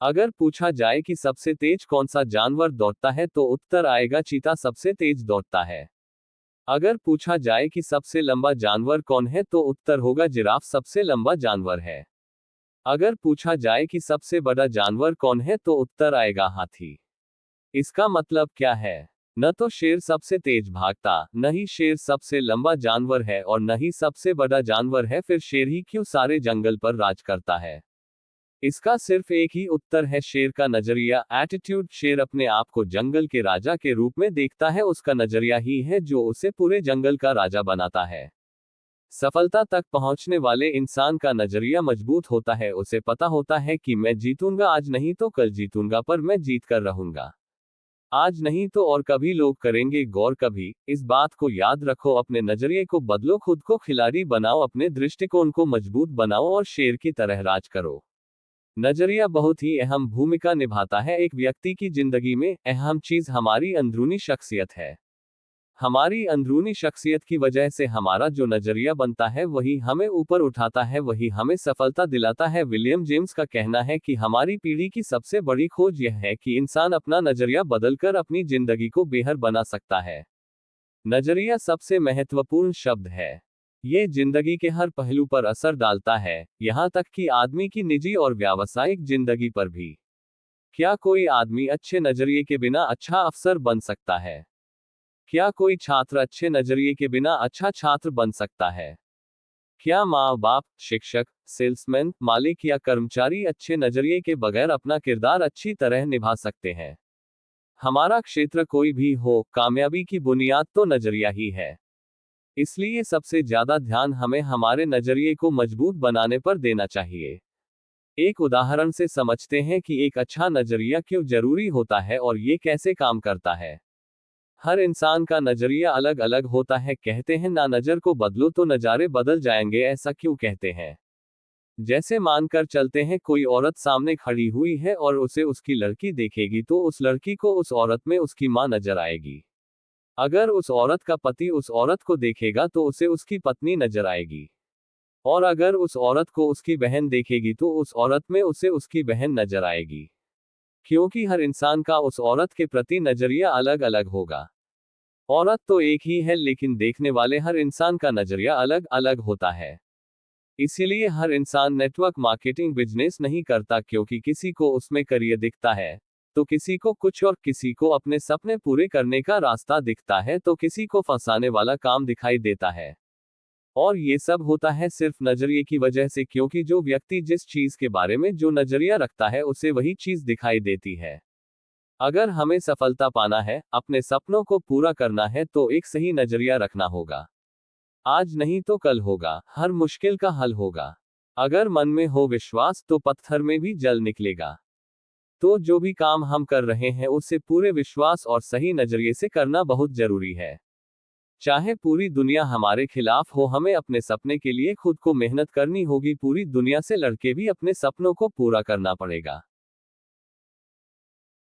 अगर पूछा जाए कि सबसे तेज कौन सा जानवर दौड़ता है तो उत्तर आएगा चीता सबसे तेज दौड़ता है। अगर पूछा जाए कि सबसे लंबा जानवर कौन है तो उत्तर होगा जिराफ सबसे लंबा जानवर है। अगर पूछा जाए कि सबसे बड़ा जानवर कौन है तो उत्तर आएगा हाथी। इसका मतलब क्या है? न तो शेर सबसे तेज भागता, न ही शेर सबसे लंबा जानवर है और न ही सबसे बड़ा जानवर है, फिर शेर ही क्यों सारे जंगल पर राज करता है? इसका सिर्फ एक ही उत्तर है, शेर का नजरिया, एटीट्यूड। शेर अपने आप को जंगल के राजा के रूप में देखता है, उसका नजरिया ही है जो उसे पूरे जंगल का राजा बनाता है। सफलता तक पहुंचने वाले इंसान का नजरिया मजबूत होता है, उसे पता होता है कि मैं जीतूंगा, आज नहीं तो कल जीतूंगा, पर मैं जीत कर रहूंगा। आज नहीं तो और कभी लोग करेंगे गौर कभी। इस बात को याद रखो, अपने नजरिए को बदलो, खुद को खिलाड़ी बनाओ, अपने दृष्टिकोण को मजबूत बनाओ और शेर की तरह राज करो। नजरिया बहुत ही अहम भूमिका निभाता है एक व्यक्ति की जिंदगी में। अहम चीज हमारी अंदरूनी शख्सियत है। हमारी अंदरूनी शख्सियत की वजह से हमारा जो नजरिया बनता है वही हमें ऊपर उठाता है, वही हमें सफलता दिलाता है। विलियम जेम्स का कहना है कि हमारी पीढ़ी की सबसे बड़ी खोज यह है कि इंसान अपना नजरिया बदलकर अपनी जिंदगी को बेहतर बना सकता है। नजरिया सबसे महत्वपूर्ण शब्द है। ये जिंदगी के हर पहलू पर असर डालता है, यहां तक कि आदमी की निजी और व्यावसायिक जिंदगी पर भी। क्या कोई आदमी अच्छे नजरिए के बिना अच्छा अफसर बन सकता है? क्या कोई छात्र अच्छे नजरिए के बिना अच्छा छात्र बन सकता है? क्या माँ बाप, शिक्षक, सेल्समैन, मालिक या कर्मचारी अच्छे नजरिए के बगैर अपना किरदार अच्छी तरह निभा सकते हैं? हमारा क्षेत्र कोई भी हो, कामयाबी की बुनियाद तो नजरिया ही है। इसलिए सबसे ज्यादा ध्यान हमें हमारे नजरिए को मजबूत बनाने पर देना चाहिए। एक उदाहरण से समझते हैं कि एक अच्छा नजरिया क्यों जरूरी होता है और ये कैसे काम करता है। हर इंसान का नजरिया अलग अलग होता है। कहते हैं ना नजर को बदलो तो नजारे बदल जाएंगे, ऐसा क्यों कहते हैं? जैसे मानकर चलते हैं कोई औरत सामने खड़ी हुई है और उसे उसकी लड़की देखेगी तो उस लड़की को उस औरत में उसकी मां नजर आएगी। अगर उस औरत का पति उस औरत को देखेगा तो उसे उसकी पत्नी नजर आएगी। और अगर उस औरत को उसकी बहन देखेगी तो उस औरत में उसे उसकी बहन नजर आएगी। क्योंकि हर इंसान का उस औरत के प्रति नजरिया अलग अलग होगा। औरत तो एक ही है लेकिन देखने वाले हर इंसान का नजरिया अलग अलग होता है। इसीलिए हर इंसान नेटवर्क मार्केटिंग बिजनेस नहीं करता, क्योंकि किसी को उसमें करियर दिखता है तो किसी को कुछ और, किसी को अपने सपने पूरे करने का रास्ता दिखता है तो किसी को फंसाने वाला काम दिखाई देता है। और ये सब होता है सिर्फ नजरिए की वजह से, क्योंकि जो व्यक्ति जिस चीज के बारे में जो नजरिया रखता है उसे वही चीज दिखाई देती है। अगर हमें सफलता पाना है, अपने सपनों को पूरा करना है तो एक सही नजरिया रखना होगा। आज नहीं तो कल होगा, हर मुश्किल का हल होगा। अगर मन में हो विश्वास तो पत्थर में भी जल निकलेगा। तो जो भी काम हम कर रहे हैं उसे पूरे विश्वास और सही नजरिए से करना बहुत जरूरी है। चाहे पूरी दुनिया हमारे खिलाफ हो, हमें अपने सपने के लिए खुद को मेहनत करनी होगी। पूरी दुनिया से लड़के भी अपने सपनों को पूरा करना पड़ेगा।